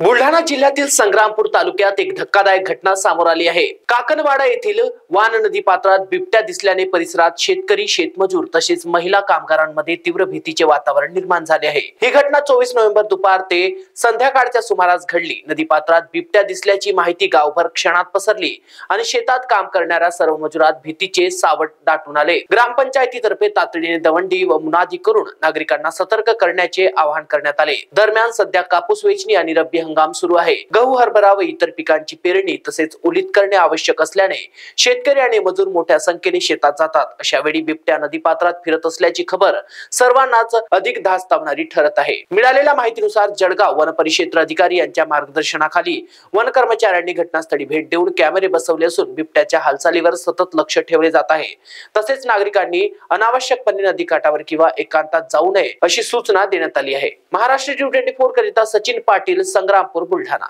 बुलढाणा जिल्ह्यातील संग्रामपूर तालुक्यात एक धक्कादायक घटना समोर आली आहे। काकणवाडा येथील वान नदी पात्रात बिबट्या दिसल्याने परिसरात शेतकरी, शेतमजूर तसेच महिला कामगारांमध्ये तीव्र भीतीचे वातावरण निर्माण झाले आहे। ही घटना 24 नोव्हेंबर दुपार ते संध्याकाळच्या सुमारास घडली। नदी पात्रात बिबट्या दिसल्याची माहिती गावभर क्षणात पसरली आणि शेतात काम करणाऱ्या सर्व मजुरात भीतीचे सावट दाटून आले। ग्रामपंचायतीतर्फे तातडीने दवंडी व मुनादी करून नागरिकांना सतर्क करण्याचे आवाहन करण्यात आले। दरम्यान सध्या कापूस वेचणी आणि रब्बी हंगाम सुरू आहे। गहू, हरभरा व इतर पिकांची पेरणी तसेच ओलीत करणे आवश्यक असल्याने शेतकरी आणि मजूर मोठ्या संख्येने शेतात जातात। अशा वेळी बिबट्या नदीपात्रात फिरत असल्याची खबर सर्वांनाच अधिक धास्तावणारी ठरत आहे। मिळालेल्या माहितीनुसार जळगाव वन परिक्षेत्र अधिकारी यांच्या मार्गदर्शनाखाली वन कर्मचाऱ्यांनी घटनास्थळी भेट देऊन कॅमेरे बसवले असून बिबट्याच्या हालचालीवर सतत लक्ष ठेवले जात आहे। तसेच नागरिकांनी अनावश्यकपणे नदीकाठावर किंवा एकांतात जाऊ नये अशी सूचना देण्यात आली आहे। महाराष्ट्र T24 करिता सचिन पाटील, संग्रामपूर, बुलढाणा।